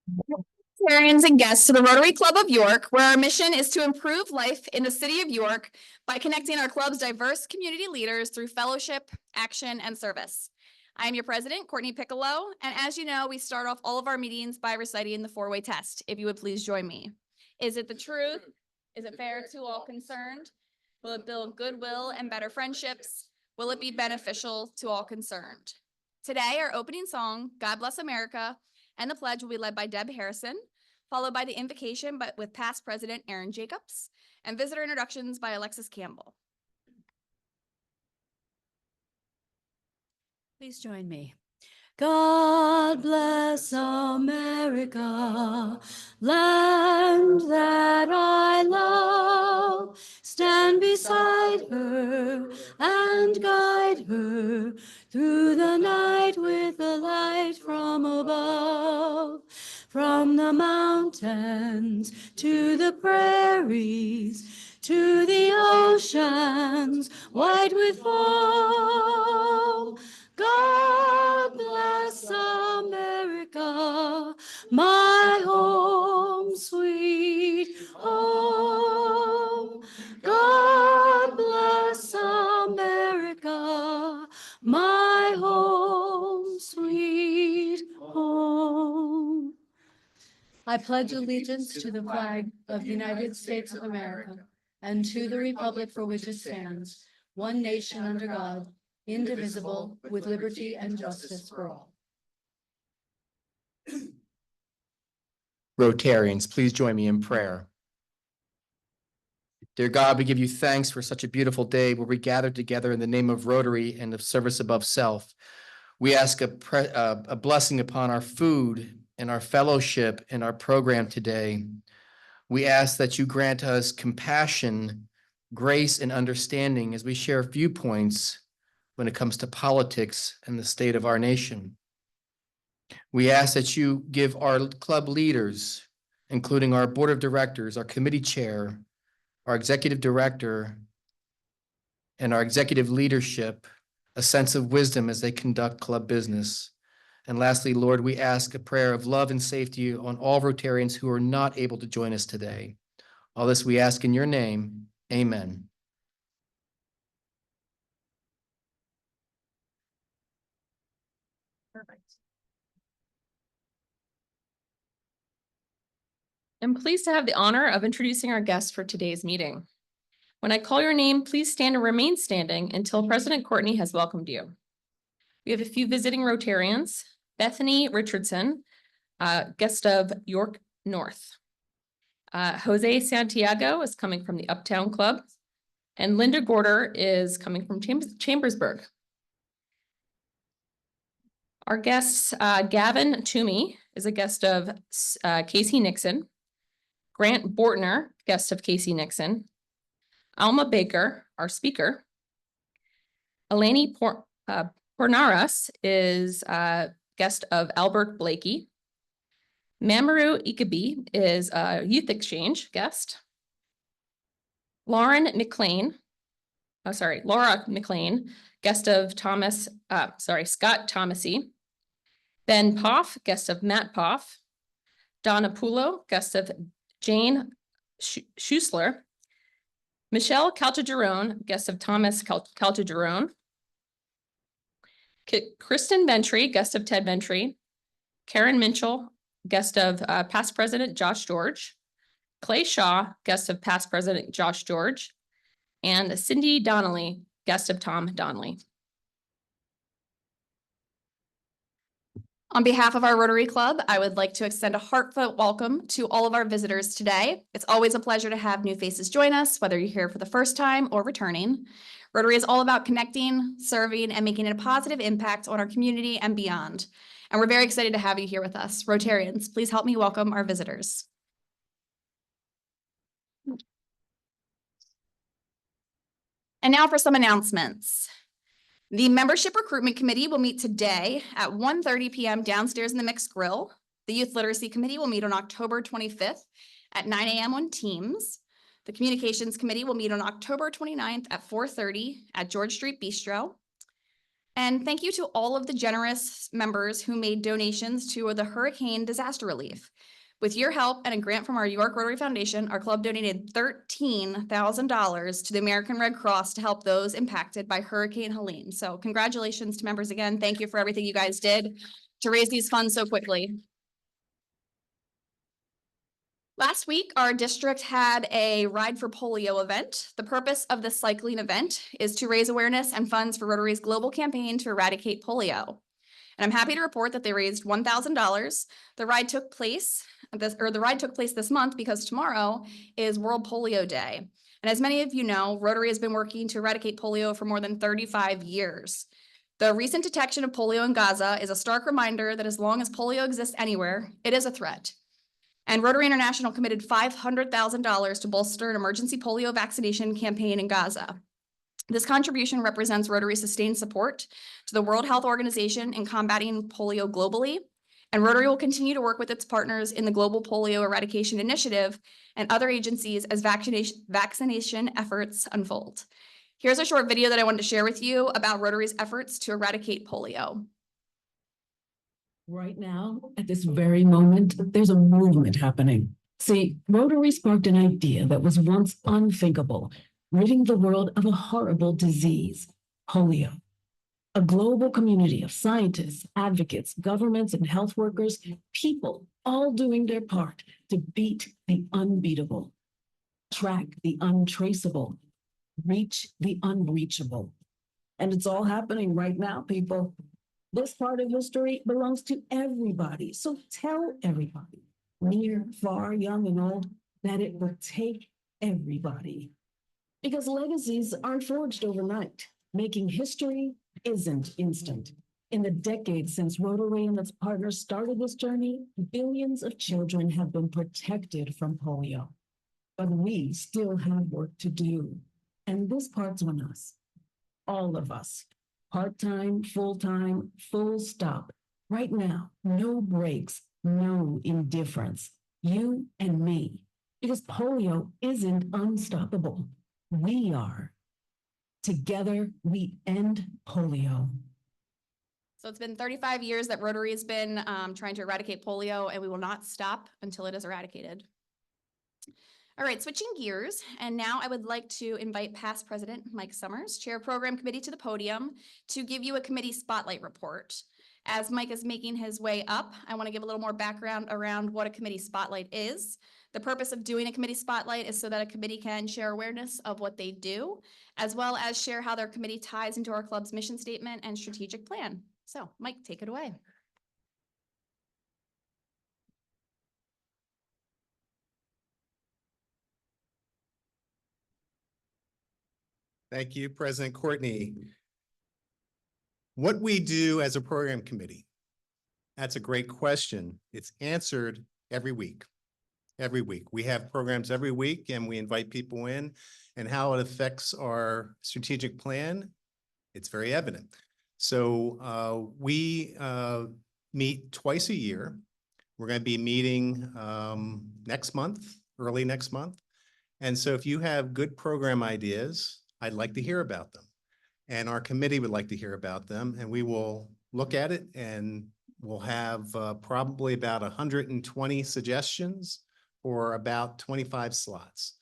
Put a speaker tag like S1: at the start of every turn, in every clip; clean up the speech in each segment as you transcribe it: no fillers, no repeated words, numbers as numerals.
S1: Rotarians and guests to the Rotary Club of York, where our mission is to improve life in the city of York by connecting our club's diverse community leaders through fellowship, action, and service. I am your president, Courtney Piccolo, and as you know, we start off all of our meetings by reciting the four-way test. If you would please join me. Is it the truth? Is it fair to all concerned? Will it build goodwill and better friendships? Will it be beneficial to all concerned? Today, our opening song, God Bless America, and the pledge will be led by Deb Harrison, followed by the invocation with past President Aaron Jacobs, and visitor introductions by Alexis Campbell.
S2: Please join me. God bless America, land that I love. Stand beside her and guide her through the night with the light from above. From the mountains to the prairies, to the oceans white with foam. God bless America, my home, sweet home. God bless America, my home, sweet home. I pledge allegiance to the flag of the United States of America and to the republic for which it stands, one nation under God, indivisible, with liberty and justice for all.
S3: Rotarians, please join me in prayer. Dear God, we give you thanks for such a beautiful day where we gather together in the name of Rotary and of service above self. We ask a blessing upon our food and our fellowship and our program today. We ask that you grant us compassion, grace, and understanding as we share viewpoints when it comes to politics and the state of our nation. We ask that you give our club leaders, including our board of directors, our committee chair, our executive director, and our executive leadership, a sense of wisdom as they conduct club business. And lastly, Lord, we ask a prayer of love and safety on all Rotarians who are not able to join us today. All this we ask in your name, amen.
S4: Perfect. I'm pleased to have the honor of introducing our guests for today's meeting. When I call your name, please stand and remain standing until President Courtney has welcomed you. We have a few visiting Rotarians. Bethany Richardson, guest of York North. Jose Santiago is coming from the Uptown Club. And Linda Gorder is coming from Chambersburg. Our guests, Gavin Toomey is a guest of Casey Nixon. Grant Bortner, guest of Casey Nixon. Alma Baker, our speaker. Eleni Pornaras is a guest of Albert Blakey. Mamoru Ikabe is a youth exchange guest. Laura McLean, guest of Scott Thomasy. Ben Poff, guest of Matt Poff. Donna Pulo, guest of Jane Schussler. Michelle Caltagirone, guest of Thomas Caltagirone. Kristen Ventry, guest of Ted Ventry. Karen Minchell, guest of past President Josh George. Clay Shaw, guest of past President Josh George. And Cindy Donnelly, guest of Tom Donnelly.
S1: On behalf of our Rotary Club, I would like to extend a heartfelt welcome to all of our visitors today. It's always a pleasure to have new faces join us, whether you're here for the first time or returning. Rotary is all about connecting, serving, and making a positive impact on our community and beyond. And we're very excited to have you here with us. Rotarians, please help me welcome our visitors. And now for some announcements. The Membership Recruitment Committee will meet today at 1:30 p.m. downstairs in the Mixed Grill. The Youth Literacy Committee will meet on October 25th at 9 a.m. on Teams. The Communications Committee will meet on October 29th at 4:30 at George Street Bistro. And thank you to all of the generous members who made donations to the hurricane disaster relief. With your help and a grant from our York Rotary Foundation, our club donated $13,000 to the American Red Cross to help those impacted by Hurricane Helene. So congratulations to members again. Thank you for everything you guys did to raise these funds so quickly. Last week, our district had a Ride for Polio event. The purpose of this cycling event is to raise awareness and funds for Rotary's global campaign to eradicate polio. And I'm happy to report that they raised $1,000. The ride took place this month because tomorrow is World Polio Day. And as many of you know, Rotary has been working to eradicate polio for more than 35 years. The recent detection of polio in Gaza is a stark reminder that as long as polio exists anywhere, it is a threat. And Rotary International committed $500,000 to bolster an emergency polio vaccination campaign in Gaza. This contribution represents Rotary's sustained support to the World Health Organization in combating polio globally, and Rotary will continue to work with its partners in the Global Polio Eradication Initiative and other agencies as vaccination efforts unfold. Here's a short video that I wanted to share with you about Rotary's efforts to eradicate polio.
S5: Right now, at this very moment, there's a movement happening. See, Rotary sparked an idea that was once unthinkable, ridding the world of a horrible disease, polio. A global community of scientists, advocates, governments, and health workers, people all doing their part to beat the unbeatable, track the untraceable, reach the unreachable. And it's all happening right now, people. This part of history belongs to everybody. So tell everybody, near, far, young, and old, that it will take everybody. Because legacies aren't forged overnight. Making history isn't instant. In the decades since Rotary and its partners started this journey, billions of children have been protected from polio. But we still have work to do. And this part's on us. All of us. Part-time, full-time, full stop. Right now, no breaks, no indifference. You and me. Because polio isn't unstoppable. We are. Together, we end polio.
S1: So it's been 35 years that Rotary has been trying to eradicate polio, and we will not stop until it is eradicated. All right, switching gears, and now I would like to invite past President Mike Summers, Chair of Program Committee, to the podium to give you a committee spotlight report. As Mike is making his way up, I want to give a little more background around what a committee spotlight is. The purpose of doing a committee spotlight is so that a committee can share awareness of what they do, as well as share how their committee ties into our club's mission statement and strategic plan. So, Mike, take it away.
S6: Thank you, President Courtney. What we do as a program committee, that's a great question. It's answered every week. Every week. We have programs every week and we invite people in, and how it affects our strategic plan, it's very evident. So we meet twice a year. We're going to be meeting next month, early next month. And so if you have good program ideas, I'd like to hear about them. And our committee would like to hear about them, and we will look at it, and we'll have probably about 120 suggestions or about 25 slots.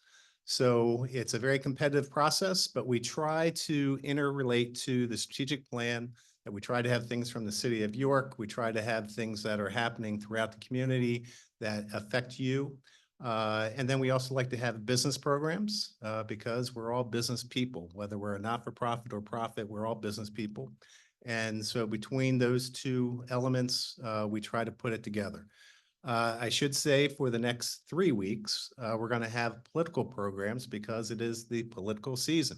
S6: So it's a very competitive process, but we try to interrelate to the strategic plan, that we try to have things from the city of York. We try to have things that are happening throughout the community that affect you. And then we also like to have business programs because we're all business people, whether we're a not-for-profit or profit, we're all business people. And so between those two elements, we try to put it together. I should say for the next 3 weeks, we're going to have political programs because it is the political season.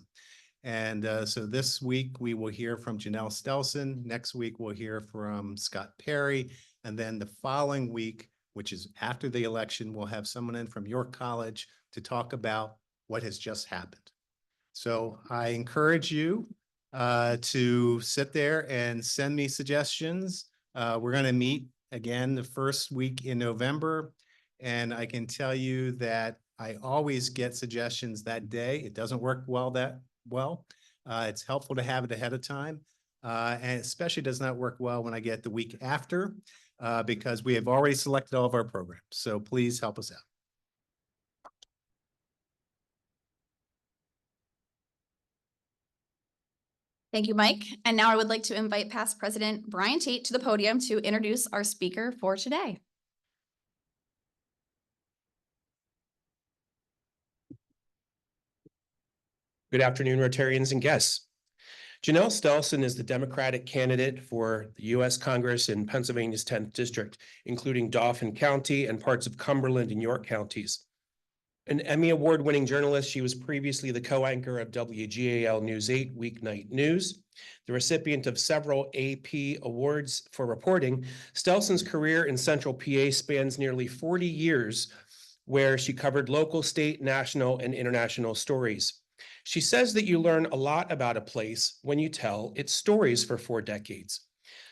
S6: And so this week we will hear from Janelle Stelson. Next week we'll hear from Scott Perry. And then the following week, which is after the election, we'll have someone in from York College to talk about what has just happened. So I encourage you to sit there and send me suggestions. We're going to meet again the first week in November. And I can tell you that I always get suggestions that day. It doesn't work that well. It's helpful to have it ahead of time. And especially does not work well when I get the week after, because we have already selected all of our programs. So please help us out.
S1: Thank you, Mike. And now I would like to invite past President Brian Tate to the podium to introduce our speaker for today.
S7: Good afternoon, Rotarians and guests. Janelle Stelson is the Democratic candidate for the U.S. Congress in Pennsylvania's 10th District, including Dauphin County and parts of Cumberland and York counties. An Emmy Award-winning journalist, she was previously the co-anchor of WGAL News 8 Weeknight News. The recipient of several AP awards for reporting, Stelson's career in Central PA spans nearly 40 years, where she covered local, state, national, and international stories. She says that you learn a lot about a place when you tell its stories for 4 decades.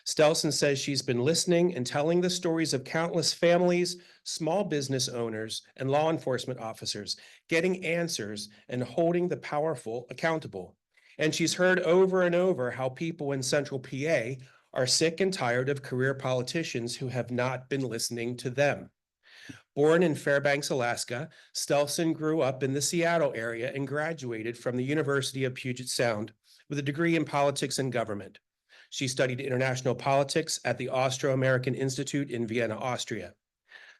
S7: Stelson says she's been listening and telling the stories of countless families, small business owners, and law enforcement officers, getting answers and holding the powerful accountable. And she's heard over and over how people in Central PA are sick and tired of career politicians who have not been listening to them. Born in Fairbanks, Alaska, Stelson grew up in the Seattle area and graduated from the University of Puget Sound with a degree in politics and government. She studied international politics at the Austro-American Institute in Vienna, Austria.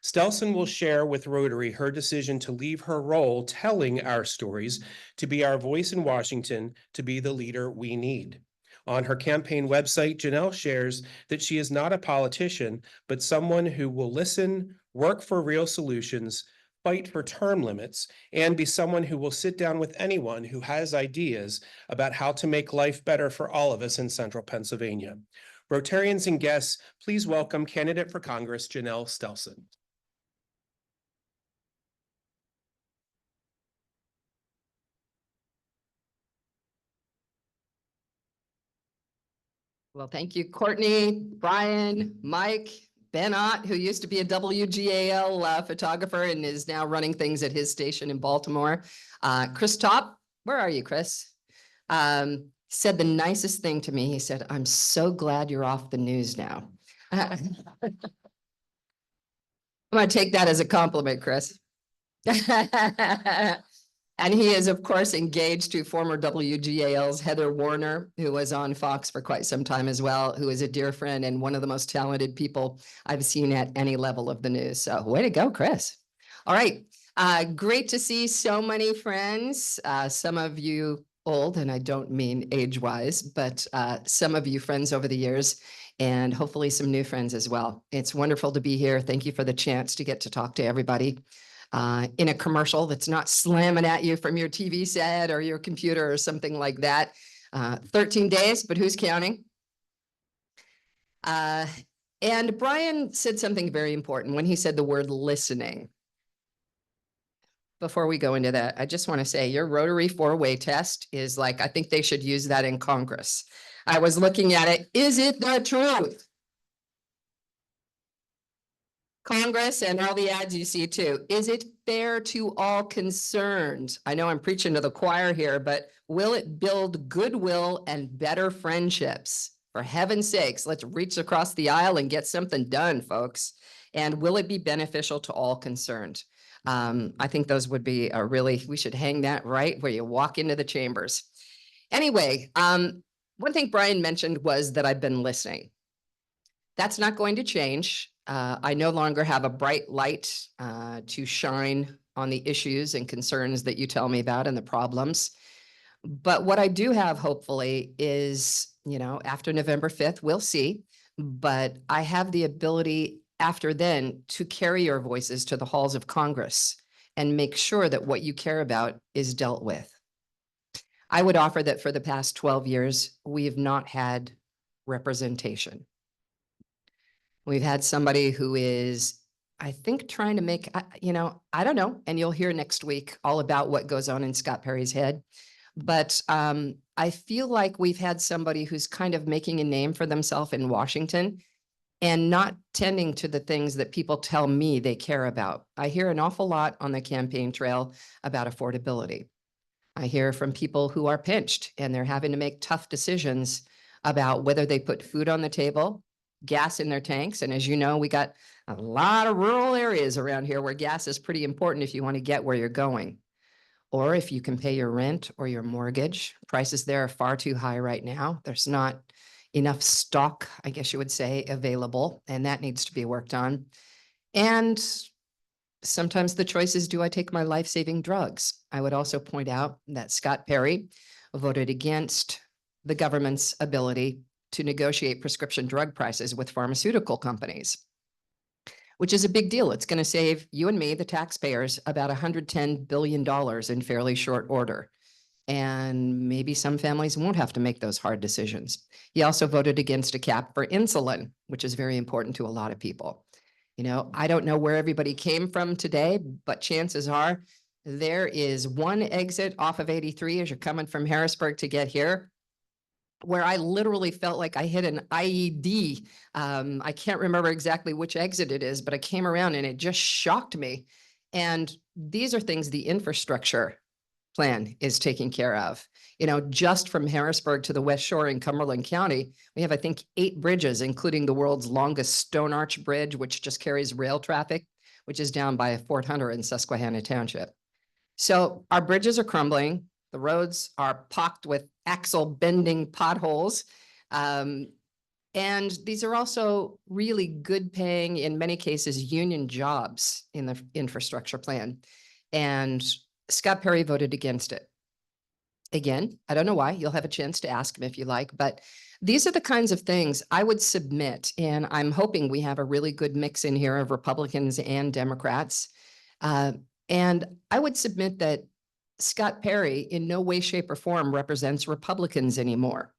S7: Stelson will share with Rotary her decision to leave her role telling our stories, to be our voice in Washington, to be the leader we need. On her campaign website, Janelle shares that she is not a politician, but someone who will listen, work for real solutions, fight for term limits, and be someone who will sit down with anyone who has ideas about how to make life better for all of us in Central Pennsylvania. Rotarians and guests, please welcome candidate for Congress, Janelle Stelson.
S8: Well, thank you, Courtney, Brian, Mike, Ben Ott, who used to be a WGAL photographer and is now running things at his station in Baltimore. Chris Top, where are you, Chris? Said the nicest thing to me. He said, "I'm so glad you're off the news now." I'm gonna take that as a compliment, Chris. And he is, of course, engaged to former WGAL's Heather Warner, who was on Fox for quite some time as well, who is a dear friend and one of the most talented people I've seen at any level of the news. So way to go, Chris. All right. Great to see so many friends. Some of you old, and I don't mean age-wise, but some of you friends over the years, and hopefully some new friends as well. It's wonderful to be here. Thank you for the chance to get to talk to everybody. In a commercial that's not slamming at you from your TV set or your computer or something like that. 13 days, but who's counting? And Brian said something very important when he said the word listening. Before we go into that, I just want to say your Rotary 4-way test is like, I think they should use that in Congress. I was looking at it. Is it the truth? Congress and all the ads you see too. Is it fair to all concerned? I know I'm preaching to the choir here, but will it build goodwill and better friendships? For heaven's sakes, let's reach across the aisle and get something done, folks. And will it be beneficial to all concerned? I think those would be a really, we should hang that right where you walk into the chambers. Anyway, one thing Brian mentioned was that I've been listening. That's not going to change. I no longer have a bright light to shine on the issues and concerns that you tell me about and the problems. But what I do have, hopefully, is, you know, after November 5th, we'll see. But I have the ability after then to carry your voices to the halls of Congress and make sure that what you care about is dealt with. I would offer that for the past 12 years, we have not had representation. We've had somebody who is, I think, trying to make, you know, I don't know, and you'll hear next week all about what goes on in Scott Perry's head. But I feel like we've had somebody who's kind of making a name for themselves in Washington and not tending to the things that people tell me they care about. I hear an awful lot on the campaign trail about affordability. I hear from people who are pinched and they're having to make tough decisions about whether they put food on the table, gas in their tanks. And as you know, we got a lot of rural areas around here where gas is pretty important if you want to get where you're going. Or if you can pay your rent or your mortgage. Prices there are far too high right now. There's not enough stock, I guess you would say, available, and that needs to be worked on. And sometimes the choice is, do I take my life-saving drugs? I would also point out that Scott Perry voted against the government's ability to negotiate prescription drug prices with pharmaceutical companies, which is a big deal. It's going to save you and me, the taxpayers, about $110 billion in fairly short order. And maybe some families won't have to make those hard decisions. He also voted against a cap for insulin, which is very important to a lot of people. You know, I don't know where everybody came from today, but chances are there is one exit off of 83 as you're coming from Harrisburg to get here, where I literally felt like I hit an IED. I can't remember exactly which exit it is, but I came around and it just shocked me. And these are things the infrastructure plan is taking care of. You know, just from Harrisburg to the West Shore in Cumberland County, we have, I think, 8 bridges, including the world's longest Stone Arch Bridge, which just carries rail traffic, which is down by Fort Hunter in Susquehanna Township. So our bridges are crumbling. The roads are pocked with axle bending potholes. And these are also really good paying, in many cases, union jobs in the infrastructure plan. And Scott Perry voted against it. Again, I don't know why. You'll have a chance to ask him if you like, but these are the kinds of things I would submit. And I'm hoping we have a really good mix in here of Republicans and Democrats. And I would submit that Scott Perry in no way, shape, or form represents Republicans anymore.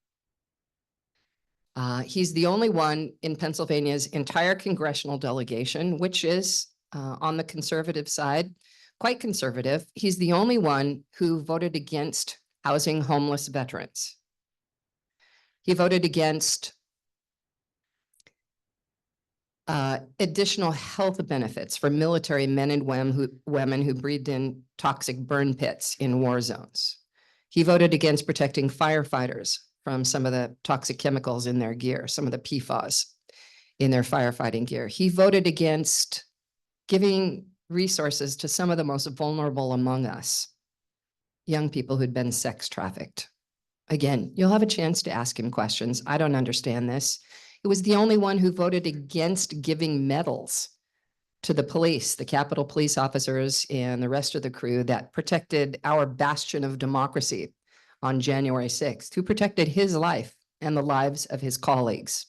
S8: He's the only one in Pennsylvania's entire congressional delegation, which is on the conservative side, quite conservative. He's the only one who voted against housing homeless veterans. He voted against additional health benefits for military men and women who breathed in toxic burn pits in war zones. He voted against protecting firefighters from some of the toxic chemicals in their gear, some of the PFAS in their firefighting gear. He voted against giving resources to some of the most vulnerable among us, young people who'd been sex trafficked. Again, you'll have a chance to ask him questions. I don't understand this. It was the only one who voted against giving medals to the police, the Capitol police officers and the rest of the crew that protected our bastion of democracy on January 6th, who protected his life and the lives of his colleagues.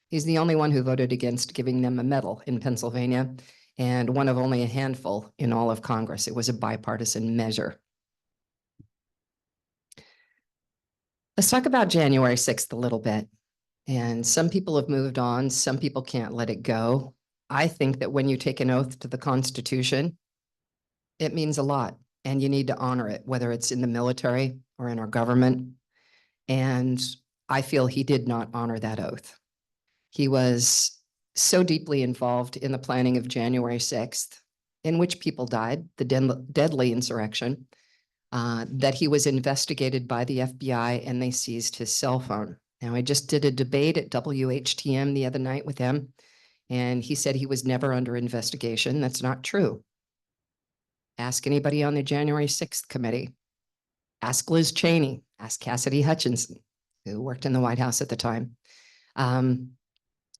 S8: He's the only one who voted against giving them a medal in Pennsylvania, and one of only a handful in all of Congress. It was a bipartisan measure. Let's talk about January 6th a little bit. And some people have moved on. Some people can't let it go. I think that when you take an oath to the Constitution, it means a lot, and you need to honor it, whether it's in the military or in our government. And I feel he did not honor that oath. He was so deeply involved in the planning of January 6th, in which people died, the deadly insurrection, that he was investigated by the FBI and they seized his cell phone. Now, I just did a debate at WHTM the other night with him, and he said he was never under investigation. That's not true. Ask anybody on the January 6th committee. Ask Liz Cheney. Ask Cassidy Hutchinson, who worked in the White House at the time.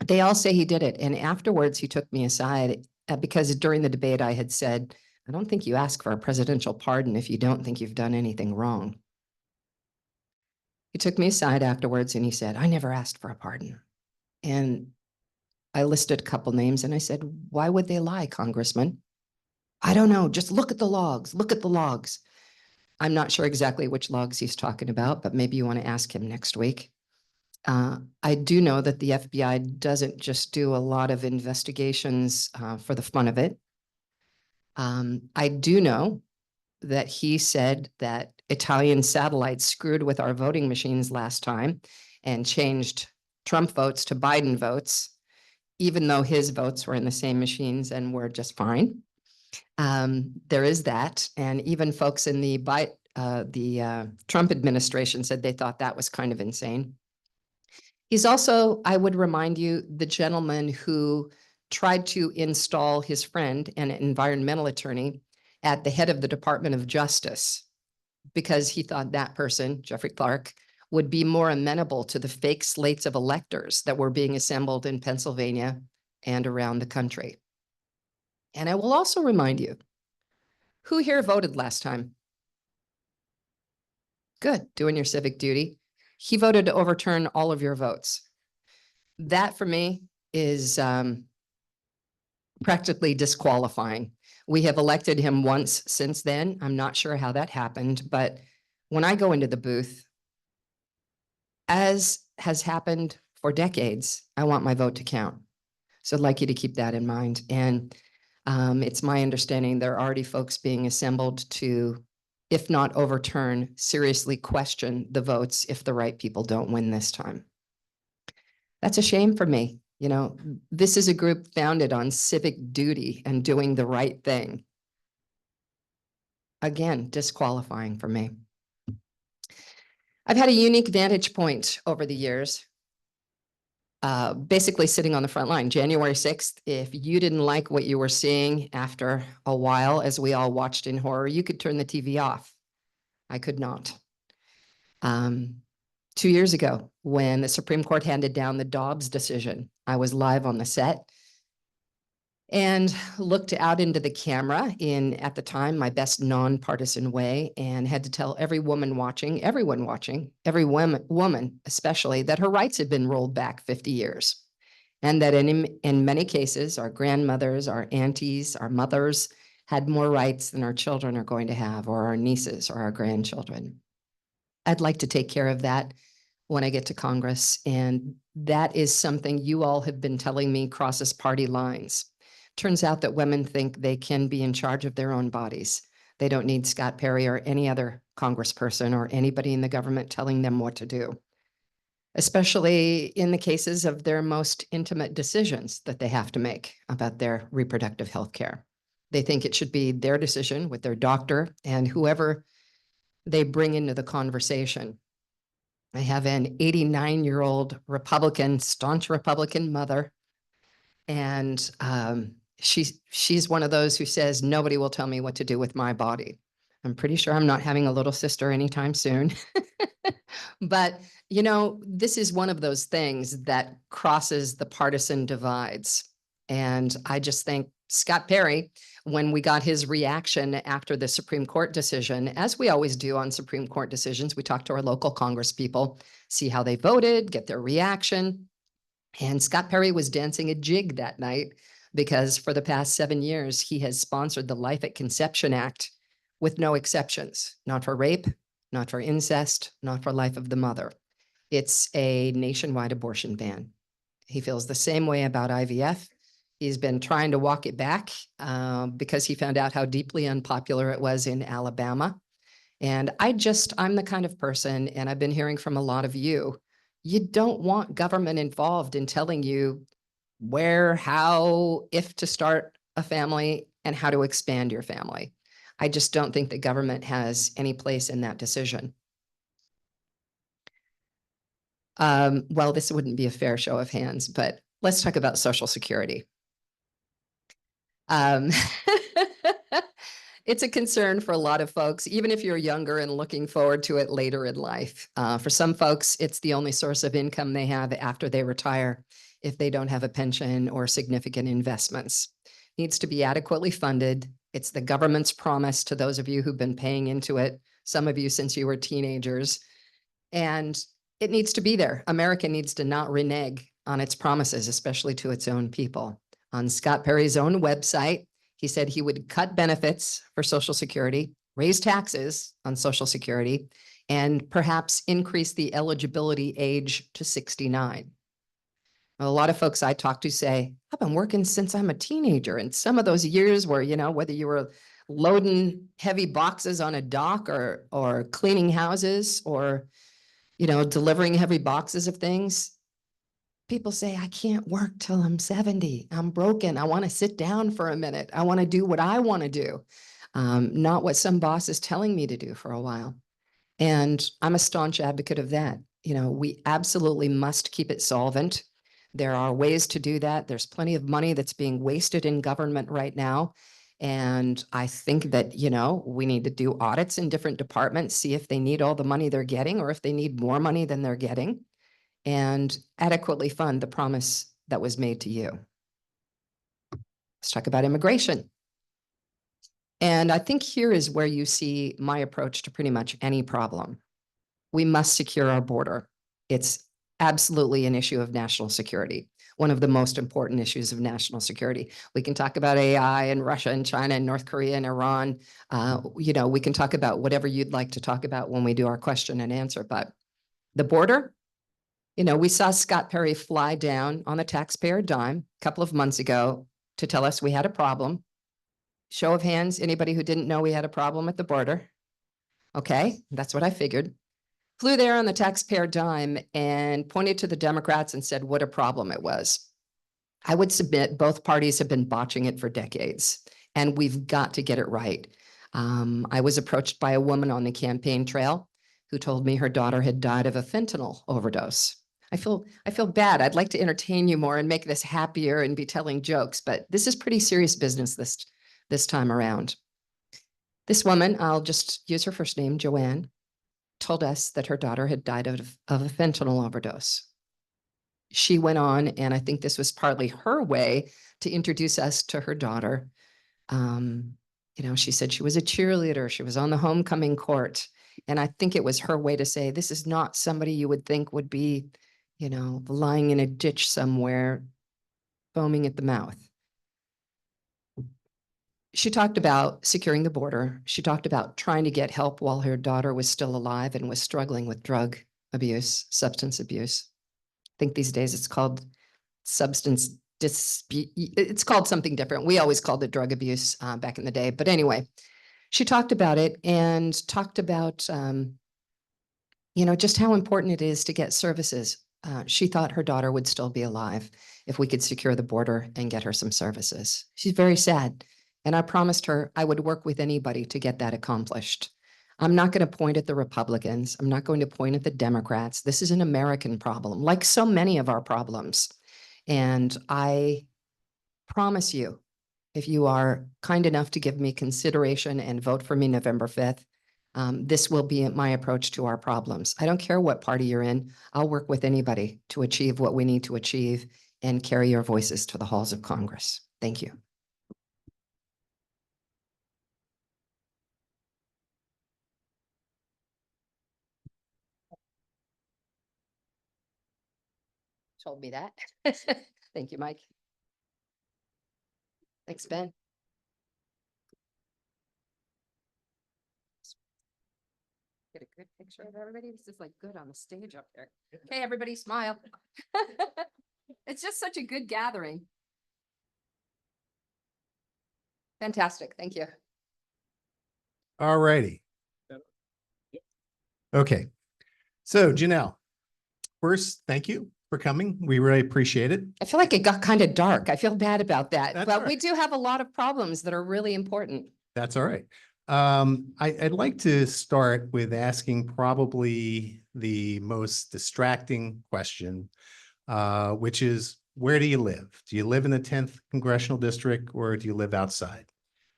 S8: They all say he did it. And afterwards, he took me aside because during the debate, I had said, I don't think you ask for a presidential pardon if you don't think you've done anything wrong. He took me aside afterwards and he said, I never asked for a pardon. And I listed a couple names and I said, why would they lie, Congressman? I don't know. Just look at the logs. Look at the logs. I'm not sure exactly which logs he's talking about, but maybe you want to ask him next week. I do know that the FBI doesn't just do a lot of investigations for the fun of it. I do know that he said that Italian satellites screwed with our voting machines last time and changed Trump votes to Biden votes, even though his votes were in the same machines and were just fine. There is that. And even folks in the Trump administration said they thought that was kind of insane. He's also, I would remind you, the gentleman who tried to install his friend, an environmental attorney, at the head of the Department of Justice because he thought that person, Jeffrey Clark, would be more amenable to the fake slates of electors that were being assembled in Pennsylvania and around the country. And I will also remind you, who here voted last time? Good, doing your civic duty. He voted to overturn all of your votes. That for me is practically disqualifying. We have elected him once since then. I'm not sure how that happened, but when I go into the booth, as has happened for decades, I want my vote to count. So I'd like you to keep that in mind. And it's my understanding there are already folks being assembled to, if not overturn, seriously question the votes if the right people don't win this time. That's a shame for me. You know, this is a group founded on civic duty and doing the right thing. Again, disqualifying for me. I've had a unique vantage point over the years, basically sitting on the front line. January 6th, if you didn't like what you were seeing after a while, as we all watched in horror, you could turn the TV off. I could not. 2 years ago, when the Supreme Court handed down the Dobbs decision, I was live on the set and looked out into the camera in, at the time, my best nonpartisan way, and had to tell every woman watching, everyone watching, every woman especially, that her rights had been rolled back 50 years. And that in many cases, our grandmothers, our aunties, our mothers had more rights than our children are going to have, or our nieces or our grandchildren. I'd like to take care of that when I get to Congress. And that is something you all have been telling me crosses party lines. Turns out that women think they can be in charge of their own bodies. They don't need Scott Perry or any other congressperson or anybody in the government telling them what to do, especially in the cases of their most intimate decisions that they have to make about their reproductive health care. They think it should be their decision with their doctor and whoever they bring into the conversation. I have an 89-year-old Republican, staunch Republican mother, and she's one of those who says, nobody will tell me what to do with my body. I'm pretty sure I'm not having a little sister anytime soon. But, you know, this is one of those things that crosses the partisan divides. And I just think Scott Perry, when we got his reaction after the Supreme Court decision, as we always do on Supreme Court decisions, we talk to our local Congress people, see how they voted, get their reaction. And Scott Perry was dancing a jig that night because for the past 7 years, he has sponsored the Life at Conception Act with no exceptions, not for rape, not for incest, not for life of the mother. It's a nationwide abortion ban. He feels the same way about IVF. He's been trying to walk it back because he found out how deeply unpopular it was in Alabama. And I'm the kind of person, and I've been hearing from a lot of you, you don't want government involved in telling you where, how, if to start a family and how to expand your family. I just don't think the government has any place in that decision. Well, this wouldn't be a fair show of hands, but let's talk about Social Security. It's a concern for a lot of folks, even if you're younger and looking forward to it later in life. For some folks, it's the only source of income they have after they retire if they don't have a pension or significant investments. Needs to be adequately funded. It's the government's promise to those of you who've been paying into it, some of you since you were teenagers, and it needs to be there. America needs to not renege on its promises, especially to its own people. On Scott Perry's own website, he said he would cut benefits for Social Security, raise taxes on Social Security, and perhaps increase the eligibility age to 69. A lot of folks I talk to say, I've been working since I'm a teenager. And some of those years where, you know, whether you were loading heavy boxes on a dock or cleaning houses or, you know, delivering heavy boxes of things, people say, I can't work till I'm 70. I'm broken. I want to sit down for a minute. I want to do what I want to do, not what some boss is telling me to do for a while. And I'm a staunch advocate of that. you know, we absolutely must keep it solvent. There are ways to do that. There's plenty of money that's being wasted in government right now. And I think that, you know, we need to do audits in different departments, see if they need all the money they're getting or if they need more money than they're getting, and adequately fund the promise that was made to you. Let's talk about immigration. And I think here is where you see my approach to pretty much any problem. We must secure our border. It's absolutely an issue of national security, one of the most important issues of national security. We can talk about AI and Russia and China and North Korea and Iran. You know, we can talk about whatever you'd like to talk about when we do our question and answer, but the border, you know, we saw Scott Perry fly down on the taxpayer dime a couple of months ago to tell us we had a problem. Show of hands, anybody who didn't know we had a problem at the border? Okay, that's what I figured. Flew there on the taxpayer dime and pointed to the Democrats and said what a problem it was. I would submit both parties have been botching it for decades, and we've got to get it right. I was approached by a woman on the campaign trail who told me her daughter had died of a fentanyl overdose. I feel bad. I'd like to entertain you more and make this happier and be telling jokes, but this is pretty serious business this time around. This woman, I'll just use her first name, Joanne, told us that her daughter had died of a fentanyl overdose. She went on, and I think this was partly her way to introduce us to her daughter. You know, she said she was a cheerleader. She was on the homecoming court. And I think it was her way to say, this is not somebody you would think would be, you know, lying in a ditch somewhere, foaming at the mouth. She talked about securing the border. She talked about trying to get help while her daughter was still alive and was struggling with drug abuse, substance abuse. I think these days it's called it's called something different. We always called it drug abuse back in the day. But anyway, she talked about it and talked about, you know, just how important it is to get services. She thought her daughter would still be alive if we could secure the border and get her some services. She's very sad. And I promised her I would work with anybody to get that accomplished. I'm not going to point at the Republicans. I'm not going to point at the Democrats. This is an American problem, like so many of our problems. And I promise you, if you are kind enough to give me consideration and vote for me November 5th, this will be my approach to our problems. I don't care what party you're in. I'll work with anybody to achieve what we need to achieve and carry your voices to the halls of Congress. Thank you. Told me that. Thank you, Mike. Thanks, Ben. Get a good picture of everybody. This is like good on the stage up there. Okay, everybody smile. It's just such a good gathering. Fantastic. Thank you.
S6: All righty. Okay. So Janelle, first, thank you for coming. We really appreciate it.
S8: I feel like it got kind of dark. I feel bad about that,
S6: That's
S8: but
S6: all
S8: we
S6: right.
S8: do have a lot of problems that are really important.
S6: That's all right. I'd like to start with asking probably the most distracting question, which is, where do you live? Do you live in the 10th Congressional District or do you live outside?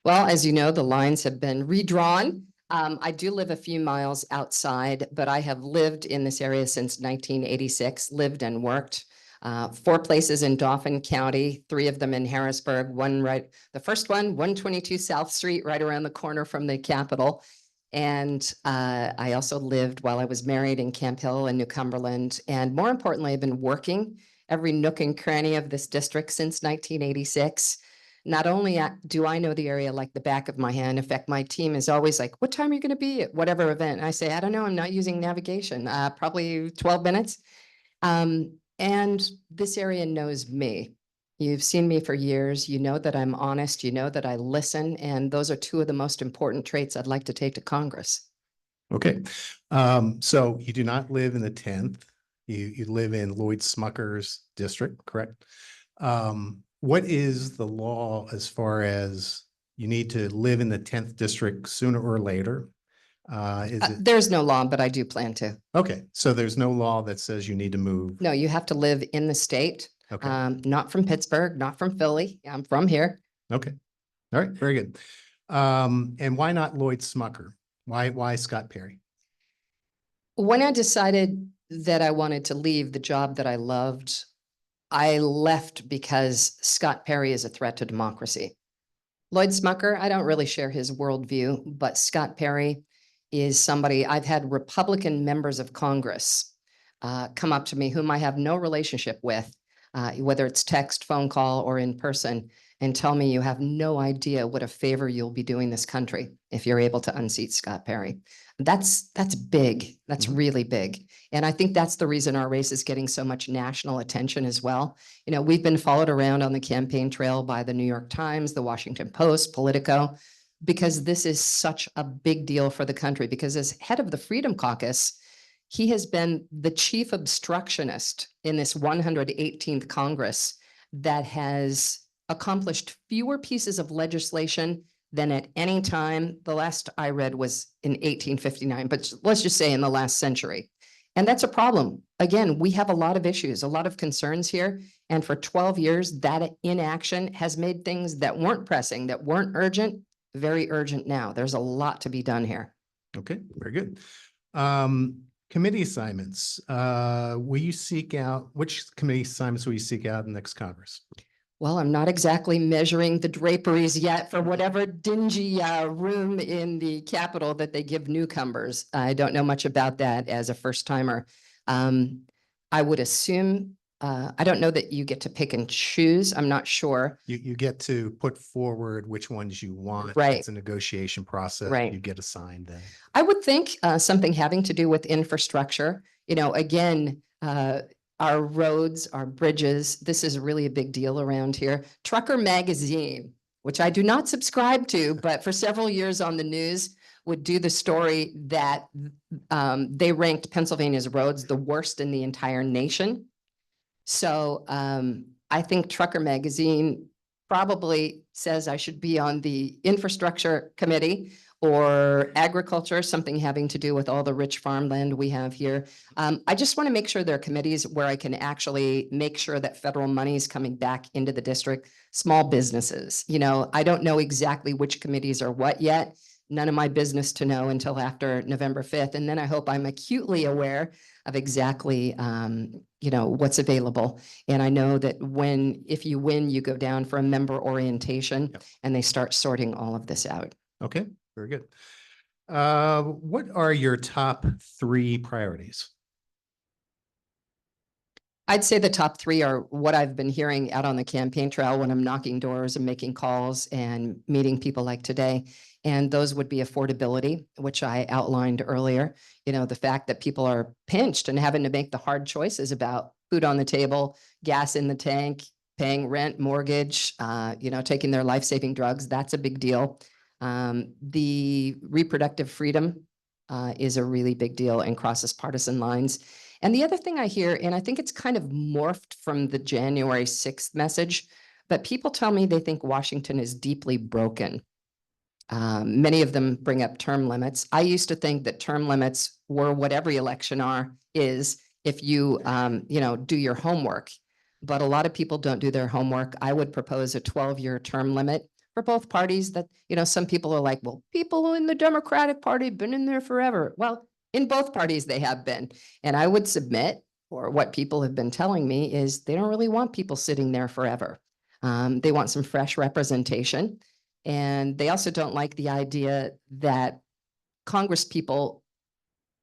S8: Well, as you know, the lines have been redrawn. I do live a few miles outside, but I have lived in this area since 1986, lived and worked. 4 places in Dauphin County, 3 of them in Harrisburg, the first one, 122 South Street, right around the corner from the Capitol. And I also lived while I was married in Camp Hill and New Cumberland. And more importantly, I've been working every nook and cranny of this district since 1986. Not only do I know the area like the back of my hand, in fact, my team is always like, what time are you going to be at whatever event? And I say, I don't know, I'm not using navigation, probably 12 minutes. And this area knows me. You've seen me for years. You know that I'm honest. You know that I listen. And those are 2 of the most important traits I'd like to take to Congress.
S6: Okay. So you do not live in the 10th. You live in Lloyd Smucker's district, correct? What is the law as far as you need to live in the 10th district sooner or later? Is it,
S8: There's no law, but I do plan to.
S6: okay, so there's no law that says you need to move?
S8: No, you have to live in the state.
S6: Okay,
S8: Not from Pittsburgh, not from Philly. I'm from here.
S6: okay. All right, very good. And why not Lloyd Smucker? Why Scott Perry?
S8: When I decided that I wanted to leave the job that I loved, I left because Scott Perry is a threat to democracy. Lloyd Smucker, I don't really share his worldview, but Scott Perry is somebody, I've had Republican members of Congress come up to me whom I have no relationship with, whether it's text, phone call, or in person, and tell me you have no idea what a favor you'll be doing this country if you're able to unseat Scott Perry. That's big. That's
S6: Mhm.
S8: really big. And I think that's the reason our race is getting so much national attention as well. You know, we've been followed around on the campaign trail by the New York Times, the Washington Post, Politico, because this is such a big deal for the country. Because as head of the Freedom Caucus, he has been the chief obstructionist in this 118th Congress that has accomplished fewer pieces of legislation than at any time. The last I read was in 1859, but let's just say in the last century. And that's a problem. Again, we have a lot of issues, a lot of concerns here. And for 12 years, that inaction has made things that weren't pressing, that weren't urgent, very urgent now. There's a lot to be done here.
S6: Okay, very good. Committee assignments, will you seek out, which committee assignments will you seek out in next Congress?
S8: Well, I'm not exactly measuring the draperies yet for whatever dingy room in the Capitol that they give newcomers. I don't know much about that as a first timer. I would assume, I don't know that you get to pick and choose. I'm not sure.
S6: You get to put forward which ones you want.
S8: Right.
S6: It's a negotiation process.
S8: Right.
S6: You get assigned then.
S8: I would think something having to do with infrastructure, you know, again, our roads, our bridges, this is really a big deal around here. Trucker Magazine, which I do not subscribe to, but for several years on the news would do the story that they ranked Pennsylvania's roads the worst in the entire nation. So I think Trucker Magazine probably says I should be on the infrastructure committee or agriculture, something having to do with all the rich farmland we have here. I just want to make sure there are committees where I can actually make sure that federal money is coming back into the district. Small businesses, you know, I don't know exactly which committees are what yet. None of my business to know until after November 5th. And then I hope I'm acutely aware of exactly, you know, what's available. And I know that if you win, you go down for a member orientation.
S6: Yep.
S8: And they start sorting all of this out.
S6: Okay, very good. What are your top 3 priorities?
S8: I'd say the top 3 are what I've been hearing out on the campaign trail when I'm knocking doors and making calls and meeting people like today. And those would be affordability, which I outlined earlier. You know, the fact that people are pinched and having to make the hard choices about food on the table, gas in the tank, paying rent, mortgage, you know, taking their life-saving drugs. That's a big deal. The reproductive freedom is a really big deal and crosses partisan lines. And the other thing I hear, and I think it's kind of morphed from the January 6th message, but people tell me they think Washington is deeply broken. Many of them bring up term limits. I used to think that term limits were what every election is if you, you know, do your homework. But a lot of people don't do their homework. I would propose a 12-year term limit for both parties. That, you know, some people are like, well, people in the Democratic Party have been in there forever. Well, in both parties they have been. And I would submit, or what people have been telling me, is they don't really want people sitting there forever. They want some fresh representation. And they also don't like the idea that Congress people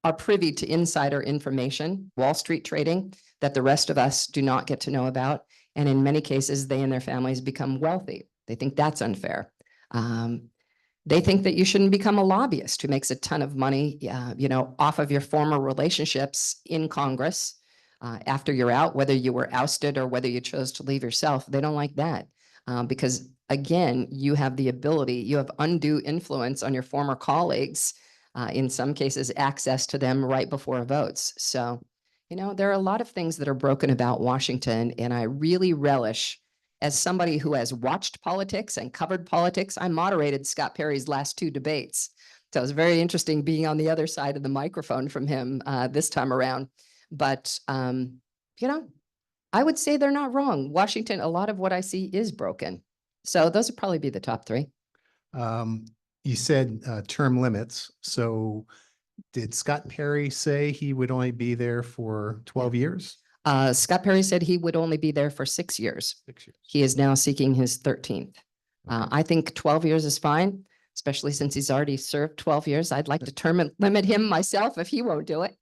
S8: are privy to insider information, Wall Street trading, that the rest of us do not get to know about. And in many cases, they and their families become wealthy. They think that's unfair. They think that you shouldn't become a lobbyist who makes a ton of money, you know, off of your former relationships in Congress after you're out, whether you were ousted or whether you chose to leave yourself. They don't like that because, again, you have the ability, you have undue influence on your former colleagues, in some cases, access to them right before votes. So, you know, there are a lot of things that are broken about Washington, and I really relish, as somebody who has watched politics and covered politics. I moderated Scott Perry's last 2 debates. So it was very interesting being on the other side of the microphone from him this time around. But, you know, I would say they're not wrong. Washington, a lot of what I see is broken. So those would probably be the top three.
S6: You said term limits. So did Scott Perry say he would only be there for 12 years?
S8: Scott Perry said he would only be there for 6 years.
S6: 6 years.
S8: He is now seeking his 13th.
S6: Okay.
S8: I think 12 years is fine, especially since he's already served 12 years. I'd like to limit him myself if he won't do it.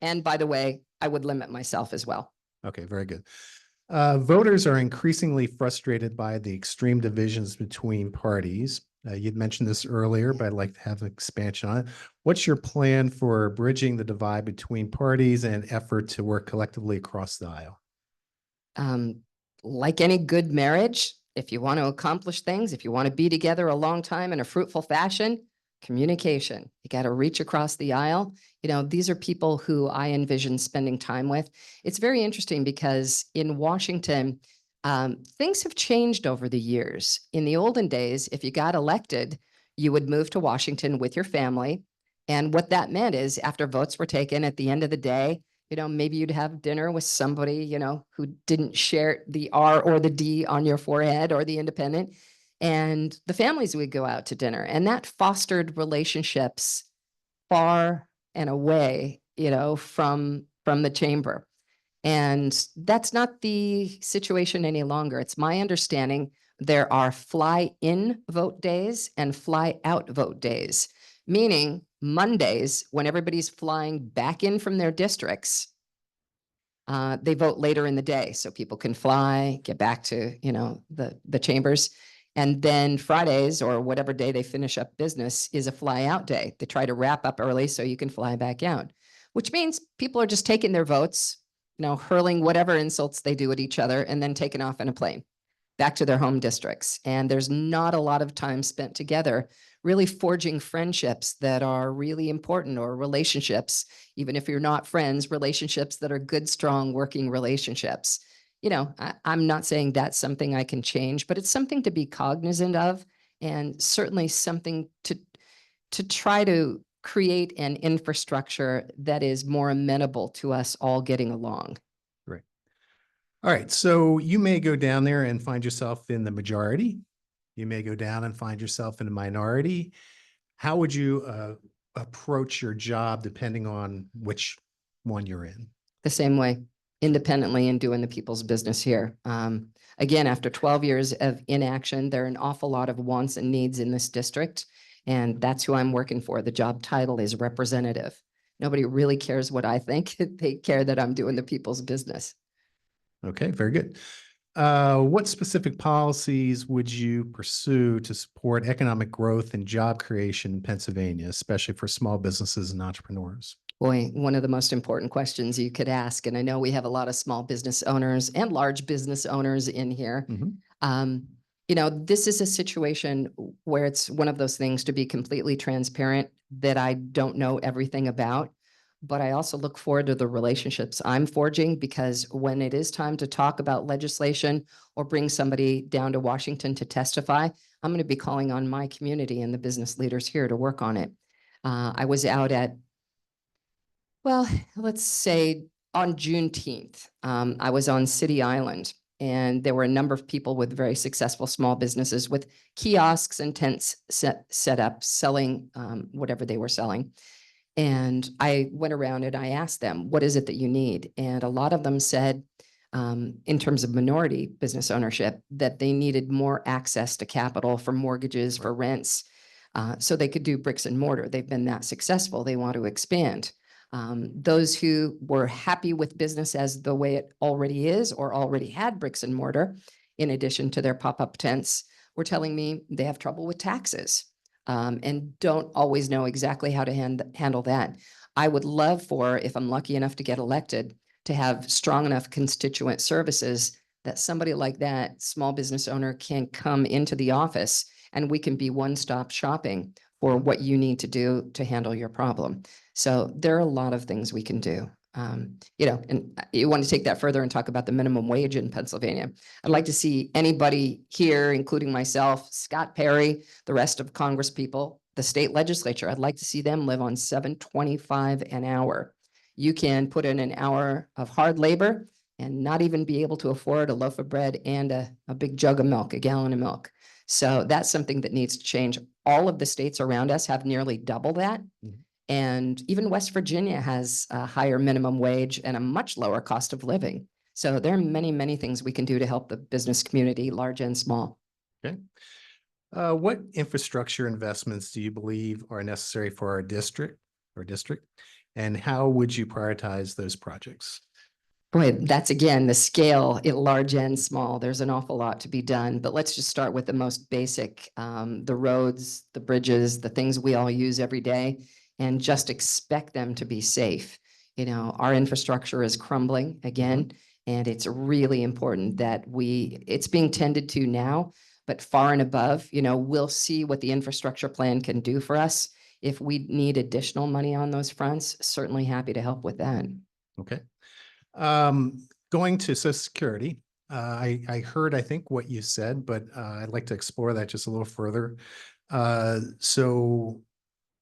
S8: And by the way, I would limit myself as well.
S6: Okay, very good. Voters are increasingly frustrated by the extreme divisions between parties. You'd mentioned this earlier, but I'd like to have an expansion on it. What's your plan for bridging the divide between parties and effort to work collectively across the aisle?
S8: Like any good marriage, if you want to accomplish things, if you want to be together a long time in a fruitful fashion, communication. You got to reach across the aisle. You know, these are people who I envision spending time with. It's very interesting because in Washington, things have changed over the years. In the olden days, if you got elected, you would move to Washington with your family. And what that meant is after votes were taken at the end of the day, you know, maybe you'd have dinner with somebody, you know, who didn't share the R or the D on your forehead or the independent. And the families would go out to dinner, and that fostered relationships far and away, you know, from the chamber. And that's not the situation any longer. It's my understanding there are fly-in vote days and fly-out vote days, meaning Mondays, when everybody's flying back in from their districts, they vote later in the day so people can fly, get back to, you know, the chambers. And then Fridays or whatever day they finish up business is a fly out day. They try to wrap up early so you can fly back out, which means people are just taking their votes, you know, hurling whatever insults they do at each other and then taking off in a plane back to their home districts. And there's not a lot of time spent together, really forging friendships that are really important, or relationships, even if you're not friends, relationships that are good, strong working relationships. You know, I'm not saying that's something I can change, but it's something to be cognizant of, and certainly something to try to create an infrastructure that is more amenable to us all getting along.
S6: Great. All right. So you may go down there and find yourself in the majority. You may go down and find yourself in a minority. How would you approach your job depending on which one you're in?
S8: The same way, independently and doing the people's business here. Again, after 12 years of inaction, there are an awful lot of wants and needs in this district, and that's who I'm working for. The job title is representative. Nobody really cares what I think. They care that I'm doing the people's business.
S6: Okay, very good. What specific policies would you pursue to support economic growth and job creation in Pennsylvania, especially for small businesses and entrepreneurs?
S8: Boy, one of the most important questions you could ask, and I know we have a lot of small business owners and large business owners in here. You know, this is a situation where it's one of those things, to be completely transparent, that I don't know everything about, but I also look forward to the relationships I'm forging, because when it is time to talk about legislation or bring somebody down to Washington to testify, I'm going to be calling on my community and the business leaders here to work on it. I was out at, well, let's say on Juneteenth, I was on City Island, and there were a number of people with very successful small businesses with kiosks and tents set up, selling whatever they were selling. And I went around and I asked them, what is it that you need? And a lot of them said, in terms of minority business ownership, that they needed more access to capital for mortgages, for rents, so they could do bricks and mortar. They've been that successful. They want to expand. Those who were happy with business as the way it already is, or already had bricks and mortar, in addition to their pop-up tents, were telling me they have trouble with taxes. And don't always know exactly how to handle that. I would love for, if I'm lucky enough to get elected, to have strong enough constituent services that somebody like that small business owner can come into the office and we can be one-stop shopping for what you need to do to handle your problem. So there are a lot of things we can do. You know, and you want to take that further and talk about the minimum wage in Pennsylvania. I'd like to see anybody here, including myself, Scott Perry, the rest of Congress people, the state legislature, I'd like to see them live on $7.25 an hour. You can put in an hour of hard labor and not even be able to afford a loaf of bread and a big jug of milk, a gallon of milk. So that's something that needs to change. All of the states around us have nearly double that.
S6: Mhm.
S8: And even West Virginia has a higher minimum wage and a much lower cost of living. So there are many, many things we can do to help the business community, large and small.
S6: Okay. What infrastructure investments do you believe are necessary for our district? And how would you prioritize those projects?
S8: Boy, that's again, the scale, large and small. There's an awful lot to be done, but let's just start with the most basic, the roads, the bridges, the things we all use every day, and just expect them to be safe. You know, our infrastructure is crumbling again, and it's really important that it's being tended to now, but far and above, you know, we'll see what the infrastructure plan can do for us. If we need additional money on those fronts, certainly happy to help with that.
S6: Okay. Going to Social Security, I heard, I think, what you said, but I'd like to explore that just a little further. So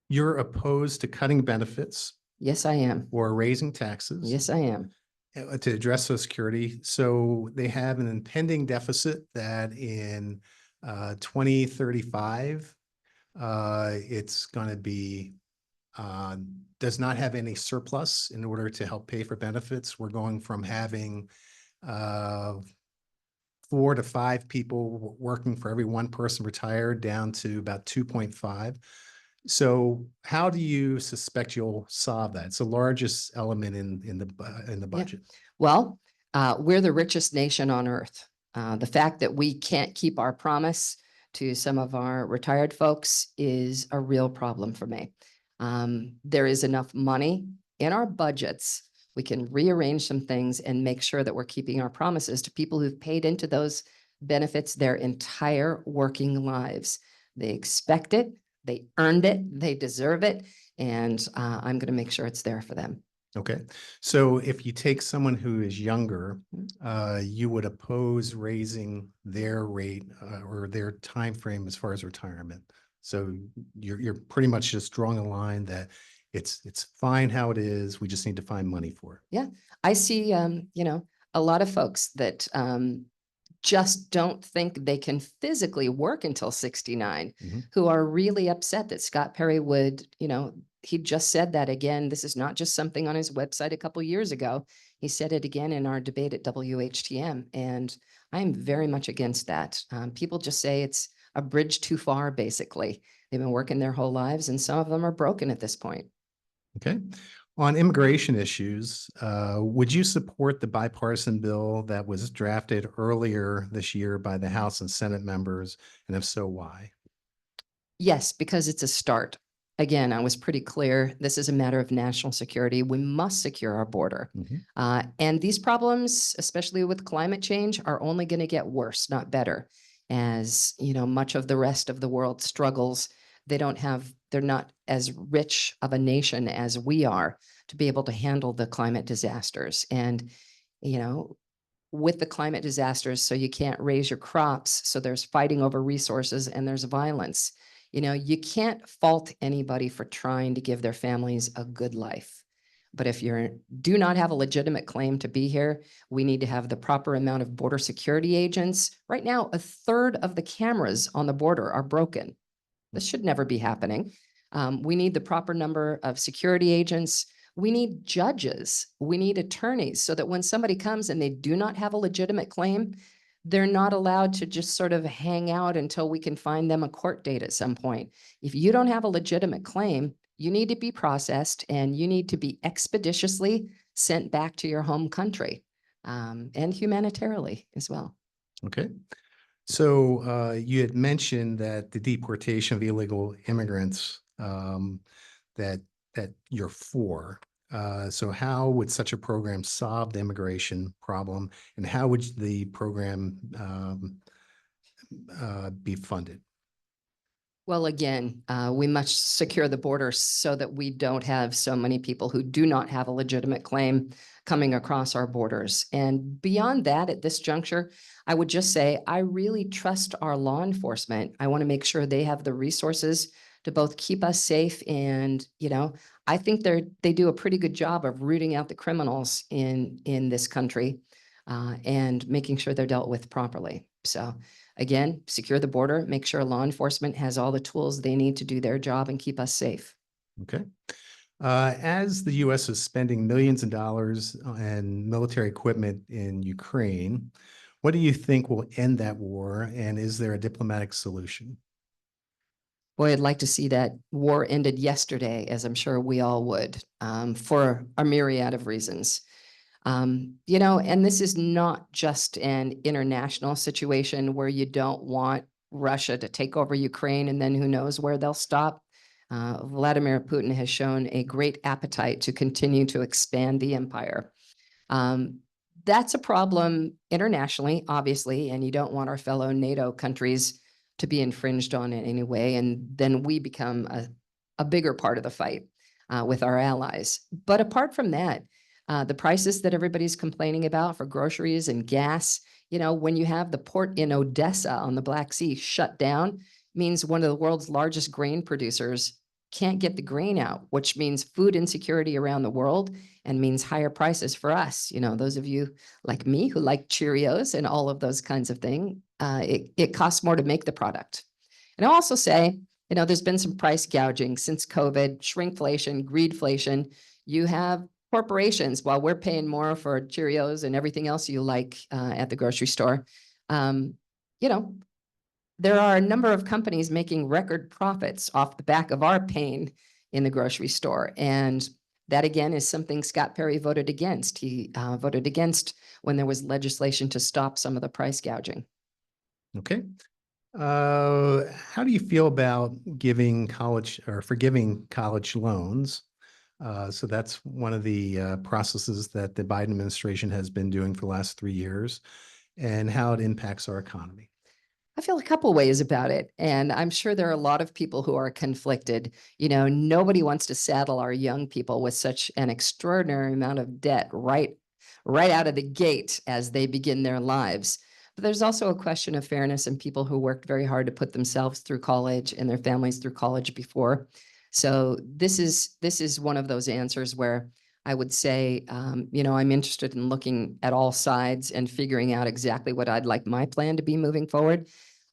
S6: you're opposed to cutting benefits
S8: Yes, I am.
S6: or raising taxes?
S8: Yes, I am.
S6: To address Social Security. So they have an impending deficit that in 2035, it's going to be does not have any surplus in order to help pay for benefits. We're going from having 4 to 5 people working for every one person retired down to about 2.5. So how do you suspect you'll solve that? It's the largest element in the budget.
S8: Well, we're the richest nation on earth. The fact that we can't keep our promise to some of our retired folks is a real problem for me. There is enough money in our budgets. We can rearrange some things and make sure that we're keeping our promises to people who've paid into those benefits their entire working lives. They expect it, they earned it, they deserve it, and I'm going to make sure it's there for them.
S6: Okay, so if you take someone who is younger, you would oppose raising their rate or their time frame as far as retirement. So you're pretty much just drawing a line that it's fine how it is. We just need to find money for it.
S8: Yeah, I see, you know, a lot of folks that just don't think they can physically work until 69, who are really upset that Scott Perry would, you know, he just said that again. This is not just something on his website a couple years ago. He said it again in our debate at WHTM, and I am very much against that. People just say it's a bridge too far, basically. They've been working their whole lives, and some of them are broken at this point.
S6: Okay. On immigration issues, would you support the bipartisan bill that was drafted earlier this year by the House and Senate members? And if so, why?
S8: Yes, because it's a start. Again, I was pretty clear. This is a matter of national security. We must secure our border. And these problems, especially with climate change, are only going to get worse, not better. As you know, much of the rest of the world struggles. They're not as rich of a nation as we are to be able to handle the climate disasters. And, you know, with the climate disasters, so you can't raise your crops. So there's fighting over resources and there's violence. You know, you can't fault anybody for trying to give their families a good life. But if you do not have a legitimate claim to be here, we need to have the proper amount of border security agents. Right now, 1/3 of the cameras on the border are broken. This should never be happening. We need the proper number of security agents. We need judges. We need attorneys so that when somebody comes and they do not have a legitimate claim, they're not allowed to just sort of hang out until we can find them a court date at some point. If you don't have a legitimate claim, you need to be processed and you need to be expeditiously sent back to your home country, and humanitarily as well.
S6: Okay. So you had mentioned that the deportation of illegal immigrants that you're for. So how would such a program solve the immigration problem, and how would the program be funded?
S8: Well, again, we must secure the border so that we don't have so many people who do not have a legitimate claim coming across our borders. And beyond that, at this juncture, I would just say, I really trust our law enforcement. I want to make sure they have the resources to both keep us safe and, I think they do a pretty good job of rooting out the criminals in this country and making sure they're dealt with properly. So again, secure the border, make sure law enforcement has all the tools they need to do their job and keep us safe.
S6: Okay. As the U.S. is spending millions of dollars on military equipment in Ukraine, what do you think will end that war? And is there a diplomatic solution?
S8: Boy, I'd like to see that war ended yesterday, as I'm sure we all would, for a myriad of reasons. And this is not just an international situation where you don't want Russia to take over Ukraine and then who knows where they'll stop. Vladimir Putin has shown a great appetite to continue to expand the empire. That's a problem internationally, obviously, and you don't want our fellow NATO countries to be infringed on in any way. And then we become a bigger part of the fight with our allies. But apart from that, the prices that everybody's complaining about for groceries and gas, when you have the port in Odessa on the Black Sea shut down, means one of the world's largest grain producers can't get the grain out, which means food insecurity around the world and means higher prices for us. Those of you like me who like Cheerios and all of those kinds of things, it costs more to make the product. And I'll also say, there's been some price gouging since COVID, shrinkflation, greedflation. You have corporations, while we're paying more for Cheerios and everything else you like at the grocery store, there are a number of companies making record profits off the back of our pain in the grocery store. And that, again, is something Scott Perry voted against. He voted against when there was legislation to stop some of the price gouging.
S6: Okay. How do you feel about giving college or forgiving college loans? So that's one of the processes that the Biden administration has been doing for the last 3 years, and how it impacts our economy.
S8: I feel a couple ways about it, and I'm sure there are a lot of people who are conflicted. Nobody wants to saddle our young people with such an extraordinary amount of debt right out of the gate as they begin their lives. But there's also a question of fairness and people who worked very hard to put themselves through college and their families through college before. So this is one of those answers where I would say, I'm interested in looking at all sides and figuring out exactly what I'd like my plan to be moving forward.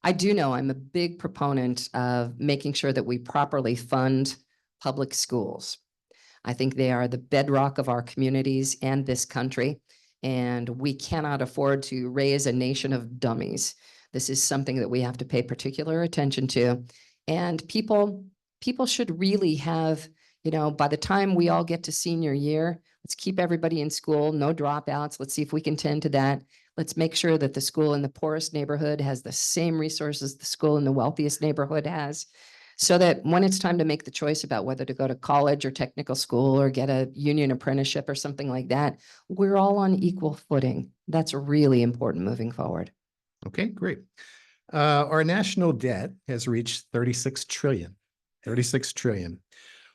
S8: I do know I'm a big proponent of making sure that we properly fund public schools. I think they are the bedrock of our communities and this country, and we cannot afford to raise a nation of dummies. This is something that we have to pay particular attention to, and people should really have, by the time we all get to senior year, let's keep everybody in school, no dropouts. Let's see if we can tend to that. Let's make sure that the school in the poorest neighborhood has the same resources the school in the wealthiest neighborhood has, so that when it's time to make the choice about whether to go to college or technical school or get a union apprenticeship or something like that, we're all on equal footing. That's really important moving forward.
S6: Okay, great. Our national debt has reached 36 trillion.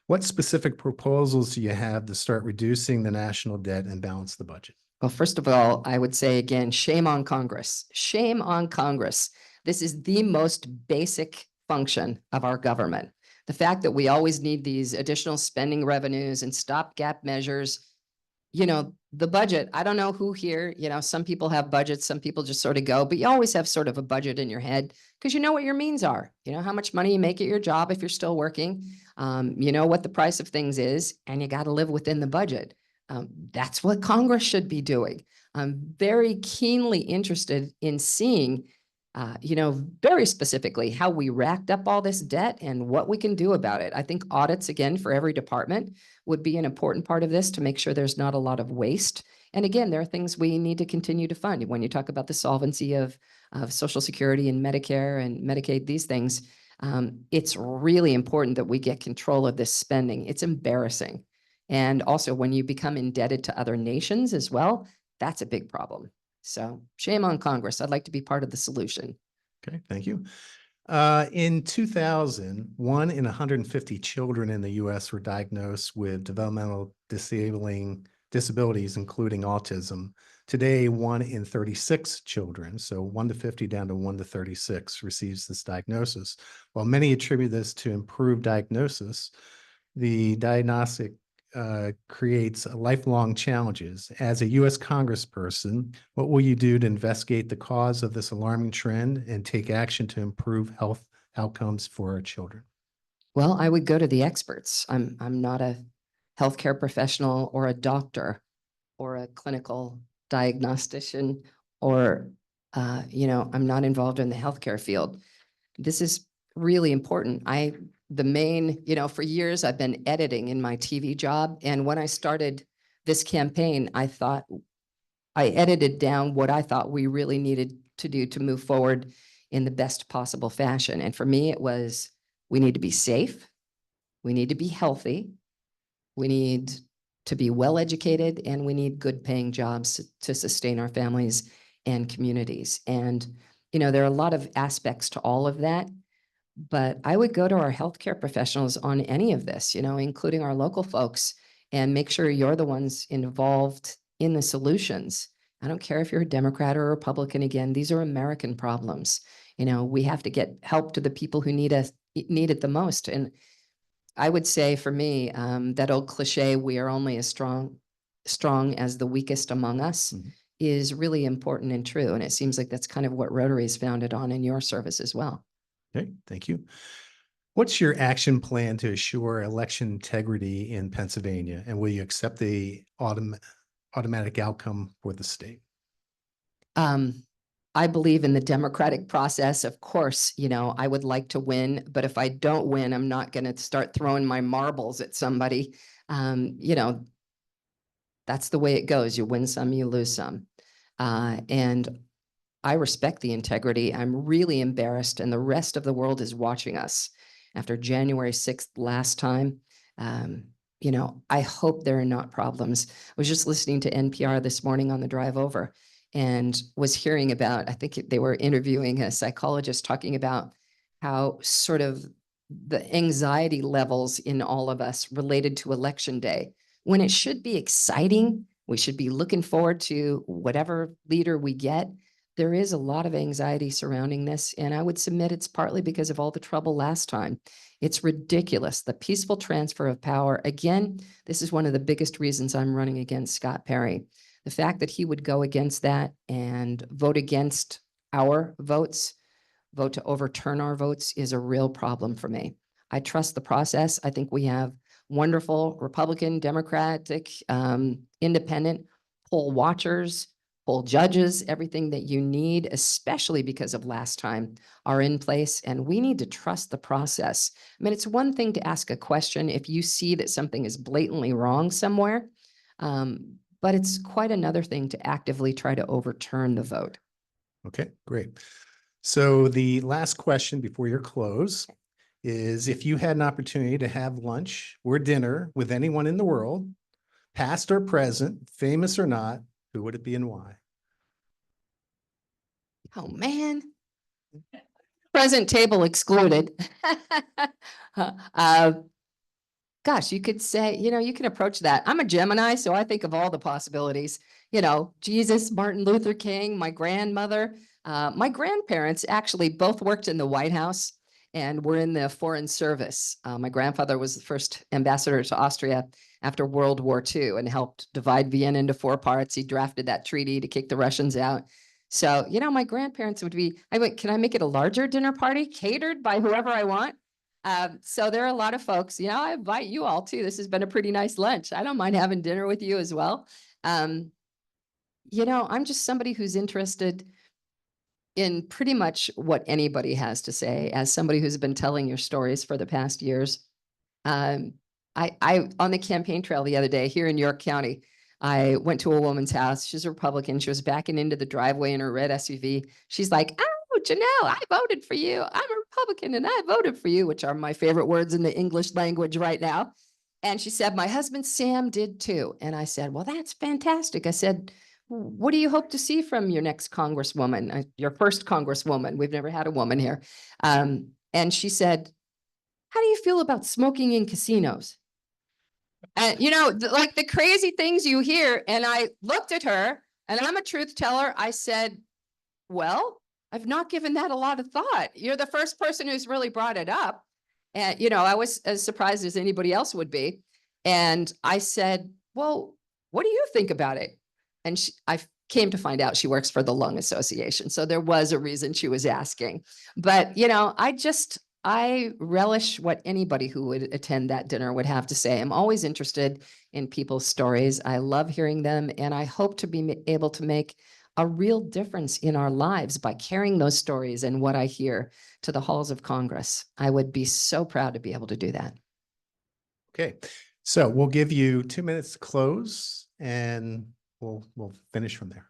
S6: What specific proposals do you have to start reducing the national debt and balance the budget?
S8: Well, first of all, I would say again, shame on Congress. Shame on Congress. This is the most basic function of our government. The fact that we always need these additional spending revenues and stopgap measures, the budget, I don't know who here, some people have budgets, some people just sort of go, but you always have sort of a budget in your head because you know what your means are. You know how much money you make at your job if you're still working. You know what the price of things is, and you got to live within the budget. That's what Congress should be doing. I'm very keenly interested in seeing, very specifically how we racked up all this debt and what we can do about it. I think audits, again, for every department would be an important part of this to make sure there's not a lot of waste. And again, there are things we need to continue to fund. When you talk about the solvency of Social Security and Medicare and Medicaid, these things, it's really important that we get control of this spending. It's embarrassing. And also when you become indebted to other nations as well, that's a big problem. So shame on Congress. I'd like to be part of the solution.
S6: Okay, thank you. In 2000, 1 in 150 children in the US were diagnosed with developmental disabilities, including autism. Today, 1 in 36 children, so 1 to 50 down to 1 to 36, receives this diagnosis. While many attribute this to improved diagnosis, the diagnostic creates lifelong challenges. As a U.S. Congressperson, what will you do to investigate the cause of this alarming trend and take action to improve health outcomes for our children?
S8: Well, I would go to the experts. I'm not a healthcare professional or a doctor or a clinical diagnostician or, I'm not involved in the healthcare field. This is really important. For years I've been editing in my TV job. And when I started this campaign, I edited down what I thought we really needed to do to move forward in the best possible fashion. And for me, it was, we need to be safe. We need to be healthy. We need to be well-educated, and we need good paying jobs to sustain our families and communities. And, there are a lot of aspects to all of that. But I would go to our healthcare professionals on any of this, including our local folks, and make sure you're the ones involved in the solutions. I don't care if you're a Democrat or a Republican. Again, these are American problems. We have to get help to the people who need it the most. And I would say for me, that old cliche, we are only as strong as the weakest among us, is really important and true. And it seems like that's kind of what Rotary is founded on in your service as well.
S6: Okay, thank you. What's your action plan to assure election integrity in Pennsylvania? And will you accept the automatic outcome for the state?
S8: I believe in the democratic process. Of course, I would like to win, but if I don't win, I'm not going to start throwing my marbles at somebody. That's the way it goes. You win some, you lose some. And I respect the integrity. I'm really embarrassed, and the rest of the world is watching us. After January 6th last time, I hope there are not problems. I was just listening to NPR this morning on the drive over and was hearing about, I think they were interviewing a psychologist talking about how sort of the anxiety levels in all of us related to Election Day, when it should be exciting. We should be looking forward to whatever leader we get. There is a lot of anxiety surrounding this, and I would submit it's partly because of all the trouble last time. It's ridiculous. The peaceful transfer of power. Again, this is one of the biggest reasons I'm running against Scott Perry. The fact that he would go against that and vote against our votes, vote to overturn our votes, is a real problem for me. I trust the process. I think we have wonderful Republican, Democratic, independent poll watchers, poll judges, everything that you need, especially because of last time, are in place, and we need to trust the process. I mean, it's one thing to ask a question if you see that something is blatantly wrong somewhere, but it's quite another thing to actively try to overturn the vote.
S6: Okay, great. So the last question before your close is, if you had an opportunity to have lunch or dinner with anyone in the world, past or present, famous or not, who would it be and why?
S8: Oh, man. Present table excluded. Gosh, you could say, you can approach that. I'm a Gemini, so I think of all the possibilities. Jesus, Martin Luther King, my grandmother. My grandparents actually both worked in the White House and were in the Foreign Service. My grandfather was the first ambassador to Austria after World War II and helped divide Vienna into 4 parts. He drafted that treaty to kick the Russians out. So, my grandparents would be, I went, can I make it a larger dinner party catered by whoever I want? So there are a lot of folks, I invite you all too. This has been a pretty nice lunch. I don't mind having dinner with you as well. I'm just somebody who's interested in pretty much what anybody has to say. As somebody who's been telling your stories for the past years, I on the campaign trail the other day here in York County, I went to a woman's house. She's a Republican. She was backing into the driveway in her red SUV. She's like, "Oh, Janelle, I voted for you. I'm a Republican and I voted for you," which are my favorite words in the English language right now. And she said, "My husband Sam did too." And I said, "Well, that's fantastic." I said, what do you hope to see from your next congresswoman, your first congresswoman? We've never had a woman here. And she said, how do you feel about smoking in casinos? And like the crazy things you hear. And I looked at her, and I'm a truth teller. I said, well, I've not given that a lot of thought. You're the first person who's really brought it up. And, I was as surprised as anybody else would be. And I said, well, what do you think about it? And I came to find out she works for the Lung Association. So there was a reason she was asking. But, I relish what anybody who would attend that dinner would have to say. I'm always interested in people's stories. I love hearing them. And I hope to be able to make a real difference in our lives by carrying those stories and what I hear to the halls of Congress. I would be so proud to be able to do that.
S6: Okay, so we'll give you 2 minutes to close and we'll finish from there.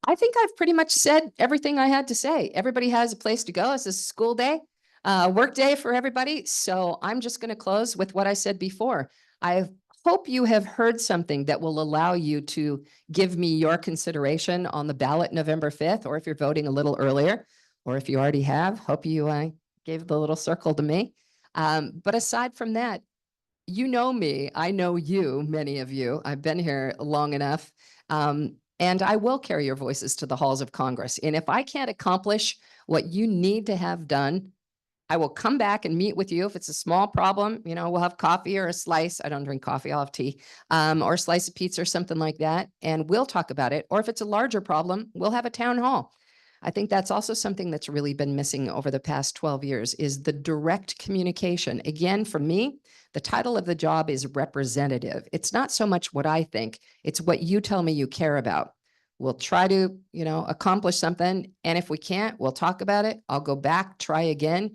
S8: I think I've pretty much said everything I had to say. Everybody has a place to go. It's a school day, work day for everybody. So I'm just going to close with what I said before. I hope you have heard something that will allow you to give me your consideration on the ballot November 5th, or if you're voting a little earlier, or if you already have, hope you gave the little circle to me. But aside from that, you know me, I know you, many of you. I've been here long enough. And I will carry your voices to the halls of Congress. And if I can't accomplish what you need to have done, I will come back and meet with you. If it's a small problem, we'll have coffee or a slice. I don't drink coffee, I'll have tea, or a slice of pizza or something like that. And we'll talk about it. Or if it's a larger problem, we'll have a town hall. I think that's also something that's really been missing over the past 12 years is the direct communication. Again, for me, the title of the job is representative. It's not so much what I think, it's what you tell me you care about. We'll try to, accomplish something. And if we can't, we'll talk about it. I'll go back, try again,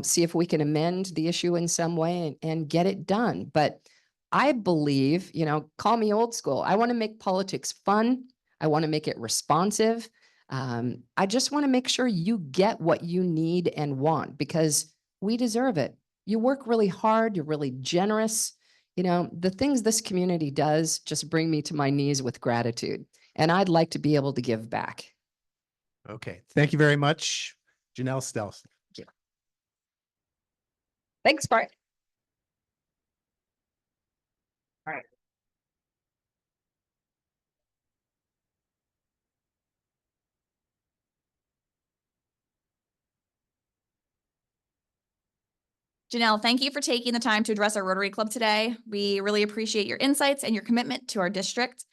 S8: see if we can amend the issue in some way and get it done. But I believe, call me old school. I want to make politics fun. I want to make it responsive. I just want to make sure you get what you need and want because we deserve it. You work really hard. You're really generous. The things this community does just bring me to my knees with gratitude. And I'd like to be able to give back.
S6: Okay, thank you very much, Janelle Stelson.
S8: Thanks, Bart.
S1: Janelle, thank you for taking the time to address our Rotary Club today. We really appreciate your insights and your commitment to our district.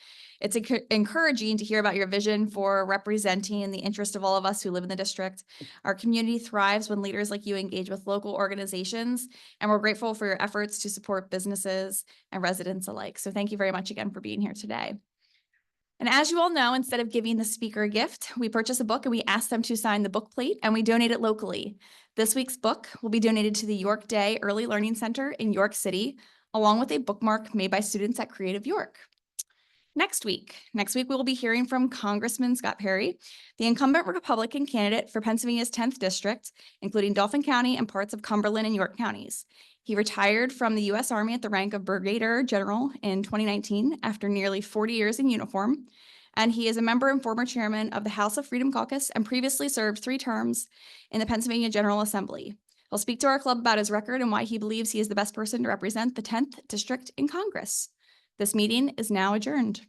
S1: It's encouraging to hear about your vision for representing the interest of all of us who live in the district. Our community thrives when leaders like you engage with local organizations, and we're grateful for your efforts to support businesses and residents alike. So thank you very much again for being here today. And as you all know, instead of giving the speaker a gift, we purchase a book and we ask them to sign the book plate and we donate it locally. This week's book will be donated to the York Day Early Learning Center in York City, along with a bookmark made by students at Creative York. Next week we will be hearing from Congressman Scott Perry, the incumbent Republican candidate for Pennsylvania's 10th district, including Dauphin County and parts of Cumberland and York counties. He retired from the U.S. Army at the rank of Brigadier General in 2019 after nearly 40 years in uniform, and he is a member and former chairman of the House of Freedom Caucus and previously served 3 terms in the Pennsylvania General Assembly. He'll speak to our club about his record and why he believes he is the best person to represent the 10th district in Congress. This meeting is now adjourned.